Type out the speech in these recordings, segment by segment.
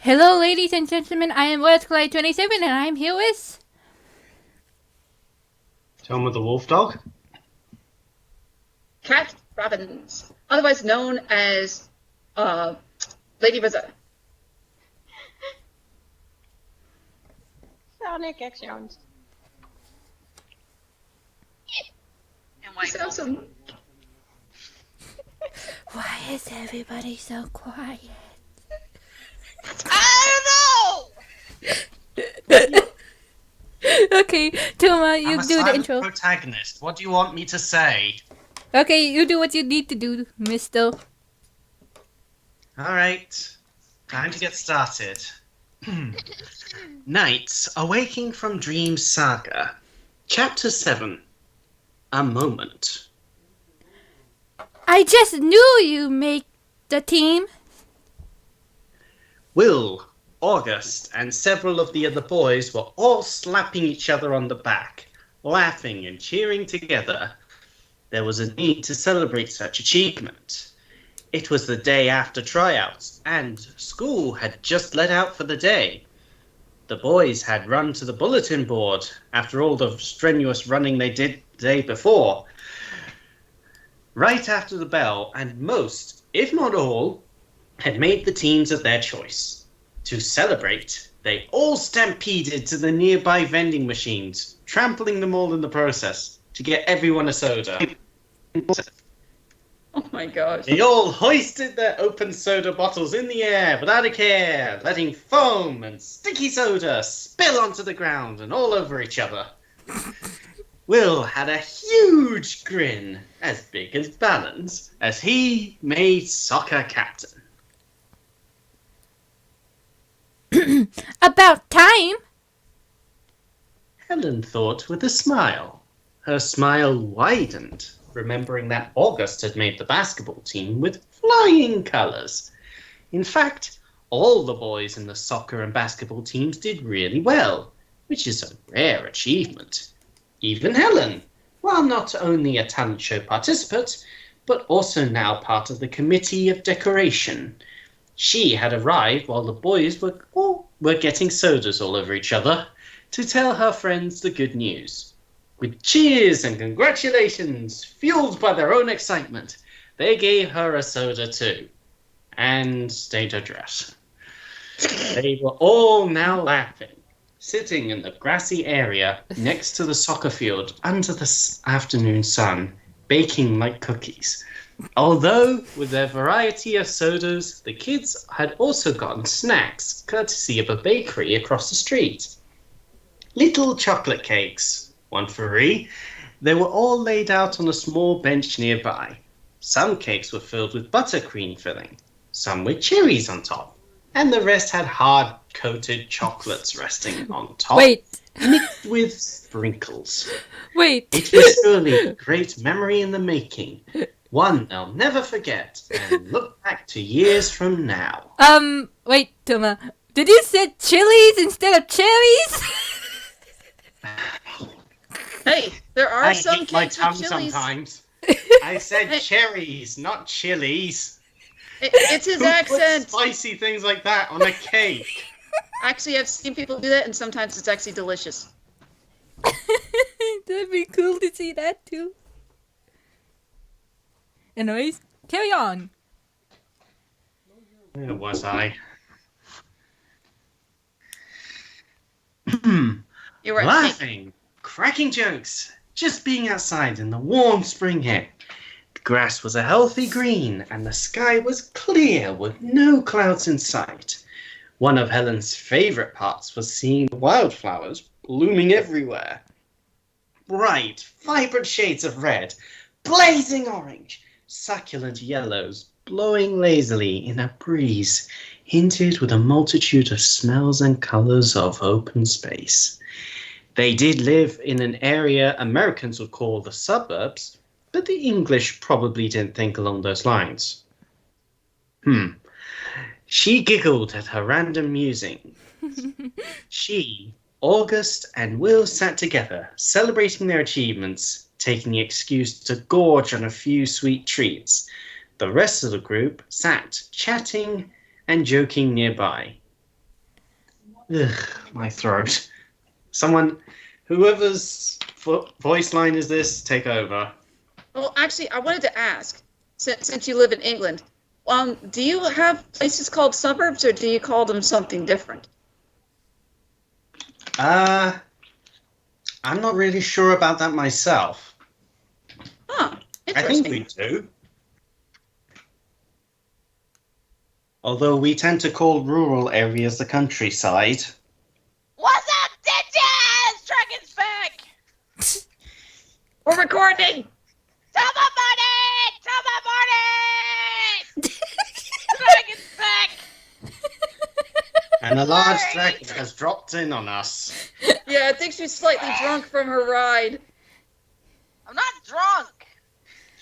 Hello, ladies and gentlemen. I am WordsCollide27, and I'm here with Toma the Wolf Dog. Cat Robbins, otherwise known as Lady Rizza. Sonic X Jones. And White So Wolf. some Why is everybody so quiet? I Okay, Toma, you I'm a do the silent intro. protagonist. What do you want me to say? Okay, you do what you need to do, mister. Alright, time to get started. Knights Awaking from Dreams Saga, Chapter 7, A Moment. I just knew you make the team. Will, August, and several of the other boys were all slapping each other on the back, laughing and cheering together. There was a need to celebrate such achievement. It was the day after tryouts, and school had just let out for the day. The boys had run to the bulletin board after all the strenuous running they did the day before. Right after the bell, and most, if not all, had made the teams of their choice. To celebrate, they all stampeded to the nearby vending machines, trampling them all in the process to get everyone a soda. oh my gosh. They all hoisted their open soda bottles in the air without a care, letting foam and sticky soda spill onto the ground and all over each other. Will had a huge grin, as big as Balance, as he made soccer captain. About time. Helen thought with a smile. Her smile widened, remembering that August had made the basketball team with flying colours. In fact, all the boys in the soccer and basketball teams did really well, which is a rare achievement. Even Helen, while not only a talent show participant, but also now part of the committee of decoration. She had arrived while the boys were getting sodas all over each other to tell her friends the good news. With cheers and congratulations, fueled by their own excitement, they gave her a soda too, and stayed her dress. They were all now laughing, sitting in the grassy area next to the soccer field under the afternoon sun, baking like cookies. Although, with their variety of sodas, the kids had also gotten snacks, courtesy of a bakery across the street. Little chocolate cakes, one for Ree. They were all laid out on a small bench nearby. Some cakes were filled with buttercream filling, some with cherries on top, and the rest had hard-coated chocolates resting on top, Wait, mixed with sprinkles. wait. It was surely a great memory in the making, one they'll never forget and look back to years from now. Wait, Toma. Did you say chilies instead of cherries? Hey, there are I some hate my cakes tongue with chilies. sometimes. I said cherries, not chilies. It's his Who puts accent. spicy things like that on a cake? Actually, I've seen people do that, and sometimes it's actually delicious. That'd be cool to see that too. Anyways, carry on. Where was I? You were at cake. Laughing, cracking jokes, just being outside in the warm spring air. The grass was a healthy green and the sky was clear with no clouds in sight. One of Helen's favourite parts was seeing the wildflowers blooming everywhere. Bright, vibrant shades of red, blazing orange, succulent yellows blowing lazily in a breeze, hinted with a multitude of smells and colours of open space. They did live in an area Americans would call the suburbs, but the English probably didn't think along those lines. She giggled at her random musing. She, August, and Will sat together, celebrating their achievements, taking the excuse to gorge on a few sweet treats. The rest of the group sat chatting and joking nearby. Ugh, my throat. Someone, whoever's voice line is this, take over. Well, actually, I wanted to ask, since you live in England, do you have places called suburbs, or do you call them something different? I'm not really sure about that myself. Huh. I think Interesting. we do. Although we tend to call rural areas the countryside. What's up, bitches? Dragon's back! We're recording! Tell my money! Tell my money! Dragon's back! And a large Sorry. dragon has dropped in on us. Yeah, I think she's slightly drunk from her ride. I'm not drunk.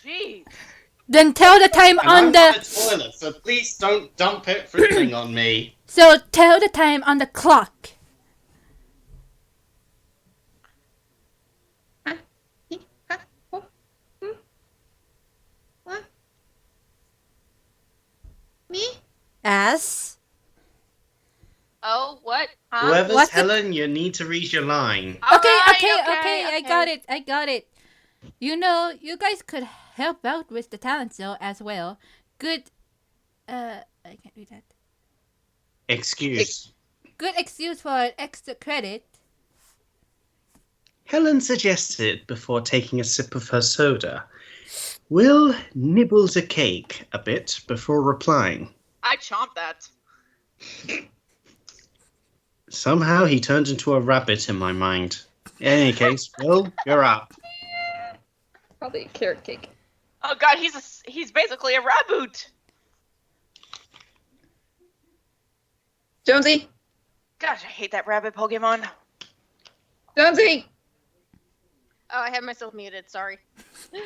Jeez. Then tell the time And on I'm the. toilet, so please don't dump everything on me. So tell the time on the clock. What? Me? As. Oh, what? Huh? Whoever's What's the- Helen, you need to read your line. Okay, Alright, okay. I got it. You know, you guys could help out with the talent show as well. Good. I can't read that. Excuse. Good excuse for extra credit. Helen suggested before taking a sip of her soda. Will nibbled a cake a bit before replying. I chomped that. Somehow he turned into a rabbit in my mind. In any case, Will, you're up. Probably a carrot cake. Oh god, he's basically a raboot. Jonesy? Gosh, I hate that rabbit Pokemon. Jonesy! Oh, I have myself muted. Sorry. Me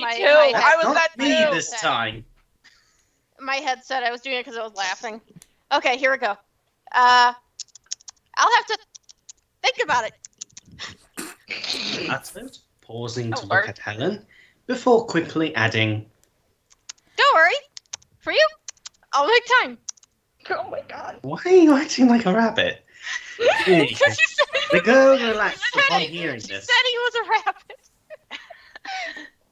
My- too. my- I was Not that me too. this time. My headset. I was doing it because I was laughing. Okay, here we go. I'll have to think about it. Uttered, pausing to Oh, look Bart. at Helen, before quickly adding, Don't worry. For you, I'll make time. Oh my god. "Why are you acting like a rabbit?" Anyway, Because you said the girl relaxed upon hearing she this. said he was a rabbit.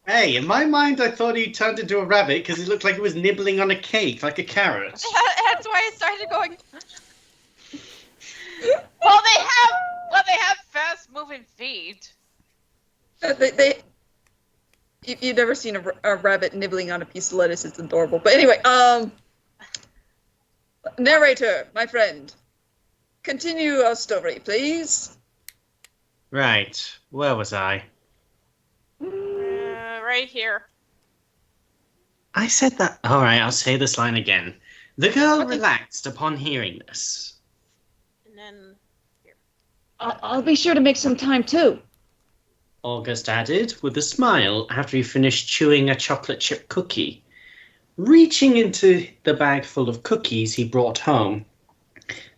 Hey, in my mind, I thought he turned into a rabbit because it looked like he was nibbling on a cake, like a carrot. That's why I started going. Well, they have fast moving feet. You've never seen a rabbit nibbling on a piece of lettuce. It's adorable. But anyway, narrator, my friend, continue our story, please. Right, where was I? Right here. I said that. All right, I'll say this line again. The girl relaxed upon hearing this. And then I'll be sure to make some time too. August added with a smile after he finished chewing a chocolate chip cookie. Reaching into the bag full of cookies he brought home.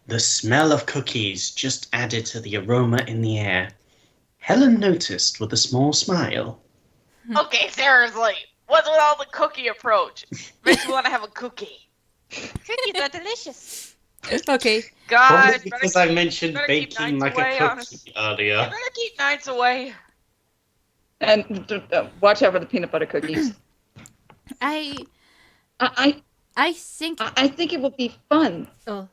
The smell of cookies just added to the aroma in the air. Helen noticed with a small smile. Okay, seriously. What's with all the cookie approach? Makes me want to have a cookie. cookies are delicious. Okay. God, Probably because I mentioned better keep baking nights like away, a cookie honestly. earlier. better keep nights away. And watch out for the peanut butter cookies. I I think. I think it would be fun. Oh,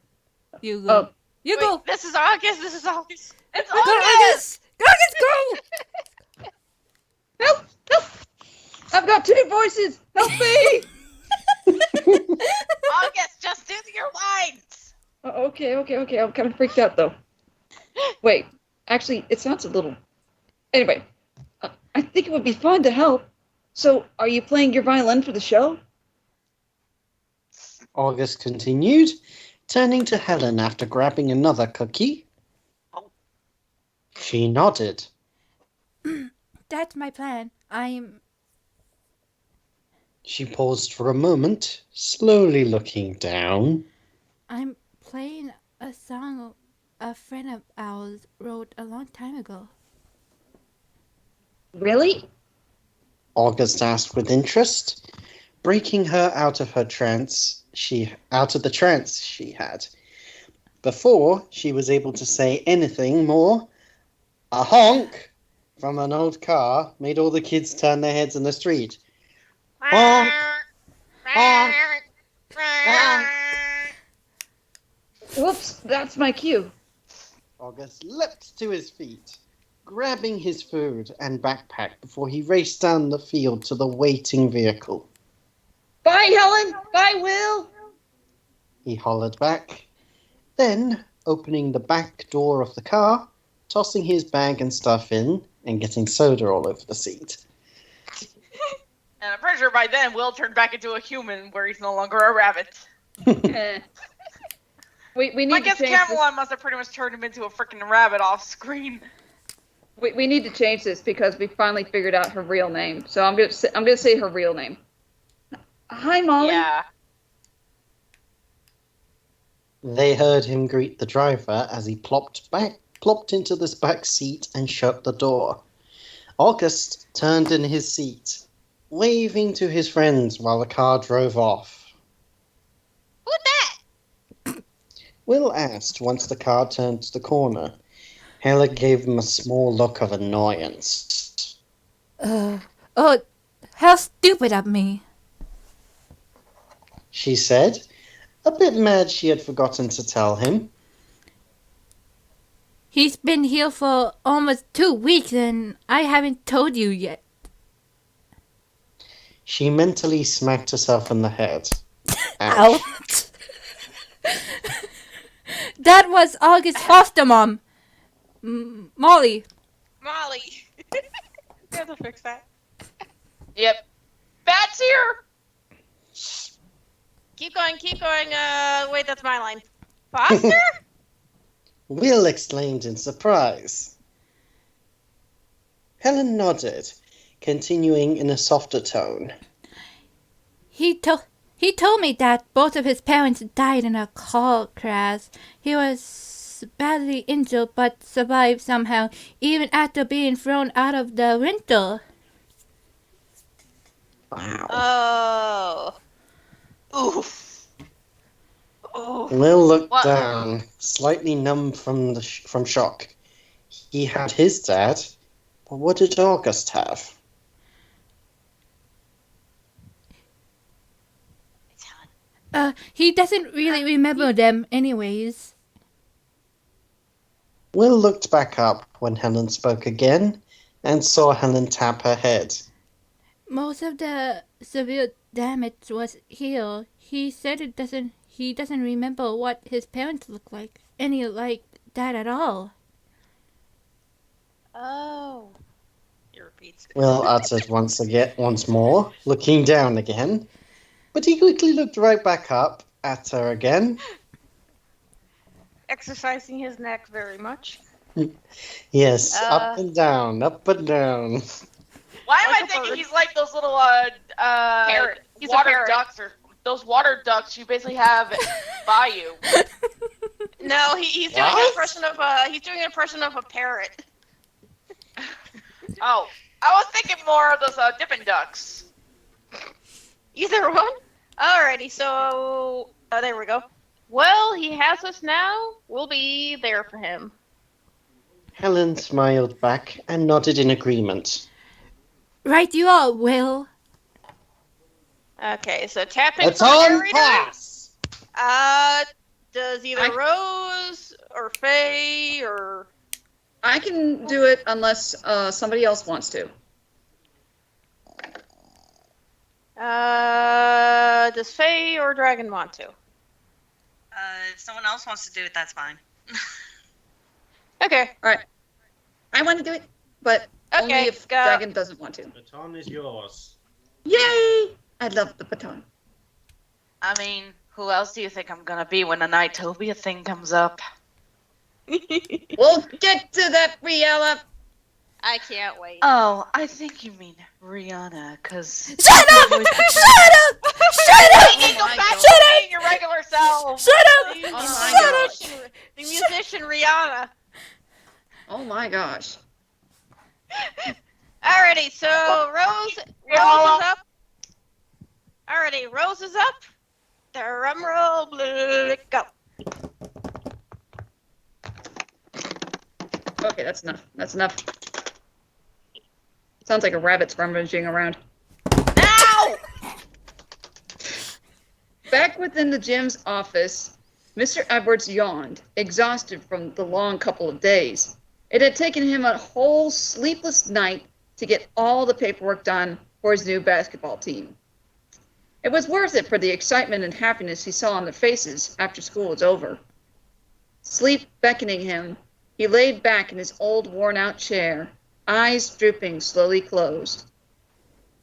you go. Oh, You go. Wait, this is August. This is August. It's Go, August. August, go. help! Help! I've got two voices. Help me! August, just do your lines. Okay. I'm kind of freaked out though. Wait, actually, it sounds a little. Anyway, I think it would be fun to help. So, are you playing your violin for the show? August continued, turning to Helen after grabbing another cookie. Oh. She nodded. That's my plan. She paused for a moment, slowly looking down. I'm playing a song a friend of ours wrote a long time ago. Really? August asked with interest, breaking her out of the trance she had. before she was able to say anything more, a honk from an old car made all the kids turn their heads in the street. Honk! Honk! Honk! Whoops, that's my cue. August leapt to his feet, grabbing his food and backpack before he raced down the field to the waiting vehicle. Bye, Helen. Bye, Will. He hollered back, then opening the back door of the car, tossing his bag and stuff in, and getting soda all over the seat. And I'm pretty sure by then Will turned back into a human where he's no longer a rabbit. Eh. We need I to guess change this. Camelot must have pretty much turned him into a freaking rabbit off screen. We need to change this because we finally figured out her real name. So I'm gonna say her real name. Hi, Molly. Yeah. They heard him greet the driver as he plopped into this back seat and shut the door. August turned in his seat, waving to his friends while the car drove off. Who's that? Will asked once the car turned the corner. Hella gave him a small look of annoyance. Oh, how stupid of me. She said, a bit mad she had forgotten to tell him. He's been here for almost 2 weeks and I haven't told you yet. She mentally smacked herself in the head. Ouch. That was August's foster mom. Molly. Molly. You have to fix that. Yep. Bat's here! Keep going. Wait, that's my line. Foster? Will exclaimed in surprise. Helen nodded, continuing in a softer tone. He told me that both of his parents died in a car crash. He was badly injured but survived somehow, even after being thrown out of the window. Wow. Oh. Oof. Oof. Will looked What? down, slightly numb from shock. He had his dad, but what did August have? He doesn't really remember them anyways. Will looked back up when Helen spoke again and saw Helen tap her head. Most of the severe damage was here. He said he doesn't remember what his parents looked like. Any like that at all. Oh. He repeats. Will uttered once more, looking down again. But he quickly looked right back up at her again. Exercising his neck very much. Yes, up and down, up and down. Why am Like I a thinking bird. he's like those little Parrot. He's a water parrot. ducks or those water ducks you basically have by you? No, he's doing an impression of a parrot. Oh, I was thinking more of those Dippin' Ducks. Either one. Alrighty, so there we go. Well, he has us now. We'll be there for him. Helen smiled back and nodded in agreement. Right you are, Will. Okay, so tapping It's for the on narrator. pass! Does either Rose or Faye or I can do it unless somebody else wants to. does Faye or Dragon want to? If someone else wants to do it, that's fine. Okay. I want to do it, but only Okay, if go. Dragon doesn't want to. The baton is yours. Yay! I love the baton. I mean, who else do you think I'm gonna be when the Nightopia thing comes up? We'll get to that, Riella. I can't wait. Oh, I think you mean Rihanna, cause... Shut up! Shut up! Shut up! You go back Shut to being your regular self! Shut up! The, Oh my Shut up! gosh. the musician Rihanna. Oh my gosh. Alrighty, so Rose is up. Alrighty, Rose is up. Drum roll, go. Okay, that's enough. That's enough. Sounds like a rabbit's rummaging around. Now! Back within the gym's office, Mr. Edwards yawned, exhausted from the long couple of days. It had taken him a whole sleepless night to get all the paperwork done for his new basketball team. It was worth it for the excitement and happiness he saw on their faces after school was over. Sleep beckoning him, he laid back in his old worn-out chair, eyes drooping slowly closed.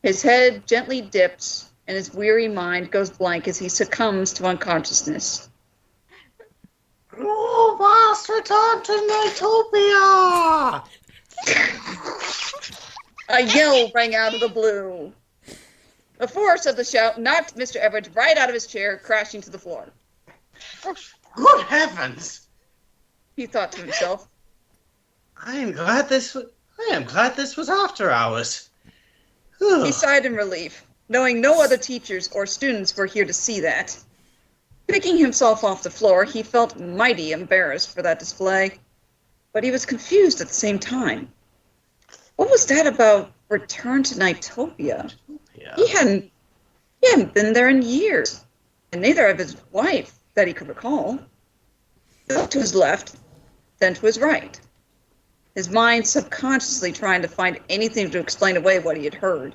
His head gently dips, and his weary mind goes blank as he succumbs to unconsciousness. You must return to Nightopia! A yell rang out of the blue. The force of the shout knocked Mr. Everett right out of his chair, crashing to the floor. Good heavens! He thought to himself. I am glad this was after hours. He sighed in relief, knowing no other teachers or students were here to see that. Picking himself off the floor, he felt mighty embarrassed for that display, but he was confused at the same time. What was that about return to Nightopia? He hadn't been there in years, and neither of his wife that he could recall. He looked to his left, then to his right, his mind subconsciously trying to find anything to explain away what he had heard.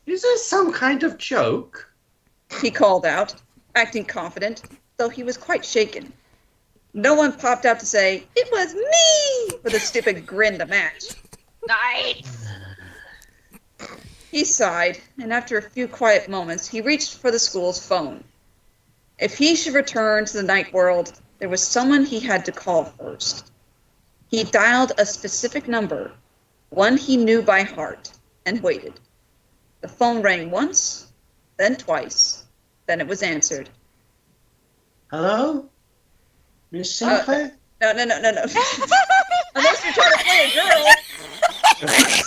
Is this some kind of joke? He called out, acting confident, though he was quite shaken. No one popped out to say, "It was me!" with a stupid grin to match. Night! He sighed, and after a few quiet moments, he reached for the school's phone. If he should return to the night world, there was someone he had to call first. He dialed a specific number, one he knew by heart, and waited. The phone rang once, then twice, then it was answered. Hello? Miss Sinclair? No. Unless you're trying to play a girl. Who's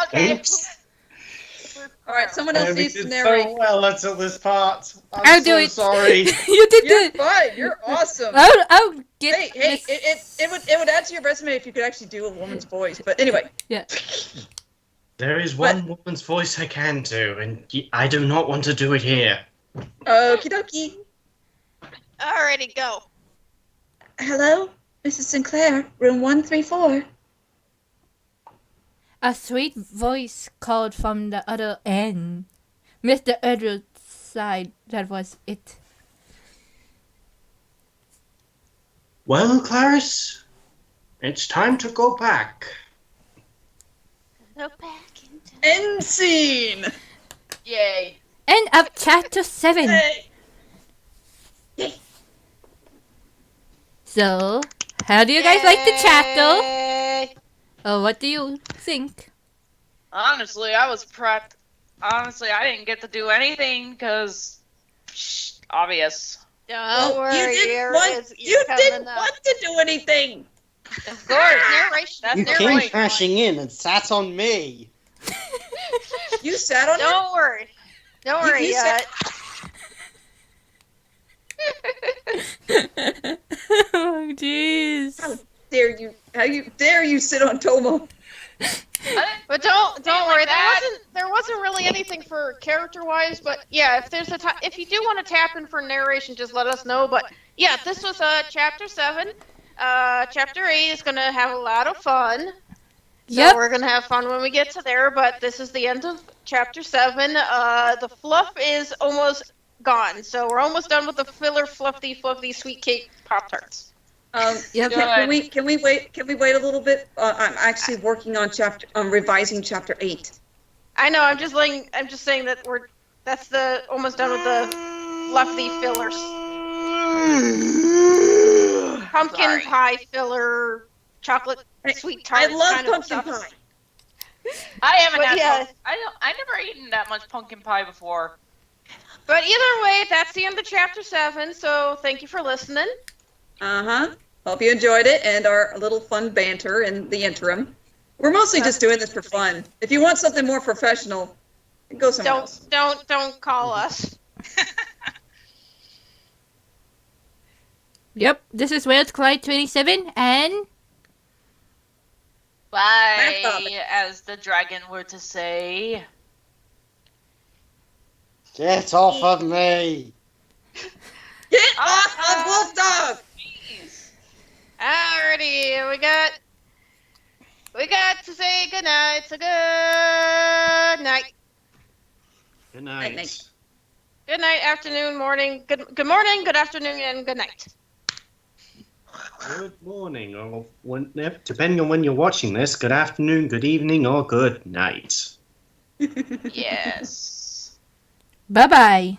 Okay. Oops. All right, someone I else only needs to did narrate. so well until this part. I'll I'm do so it. sorry. You did You're good. fine. You're awesome. I'll get Hey, this. it would add to your resume if you could actually do a woman's voice. But anyway, Yeah. There is one woman's voice I can do, and I do not want to do it here. okie dokie. Alrighty, go. Hello, Mrs. Sinclair, room 134. A sweet voice called from the other end. Mr. Edwards sighed. That was it. Well, Clarice, it's time to go back. Go back into. End scene. Yay. End of chapter 7. Hey. So, how do you guys like the chapter? Yay. Or what do you think? Honestly, I was prepped. Honestly, I didn't get to do anything because obvious. Don't worry, you didn't coming up. want to do anything. Of course, narration. That's You came narration. crashing in and sat on me. You sat on it. Don't worry. Don't worry. you said- Oh, jeez. How dare you sit on Tomo? But don't worry. that. There wasn't really anything for character wise. But yeah, if there's if you do want to tap in for narration, just let us know. But yeah, this was chapter 7. Chapter 8 is gonna have a lot of fun. So Yep. we're gonna have fun when we get to there. But this is the end of chapter 7. The fluff is almost gone, so we're almost done with the filler, fluffy sweet cake Pop-Tarts. Yep. Can we wait? Can we wait a little bit? I'm actually working on revising chapter 8. I know. I'm just saying that that's almost done with the fluffy fillers. Pumpkin Sorry. pie filler, chocolate sweet I tart. love kind of pumpkin stuff. pie. I haven't But had. yeah. I never eaten that much pumpkin pie before. But either way, that's the end of chapter 7. So thank you for listening. Hope you enjoyed it and our little fun banter in the interim. We're mostly just doing this for fun. If you want something more professional, go somewhere else. Don't call us. Yep, this is Wales Clyde 27, and Bye, as the dragon were to say. Get off of me! Get off of Wolf Dog! Jeez. Alrighty, we got to say goodnight. So good night. Good Night, night. night. Good night, afternoon, morning. Good morning, good afternoon, and good night. Good morning, or depending on when you're watching this, good afternoon, good evening, or good night. Yes. bye-bye.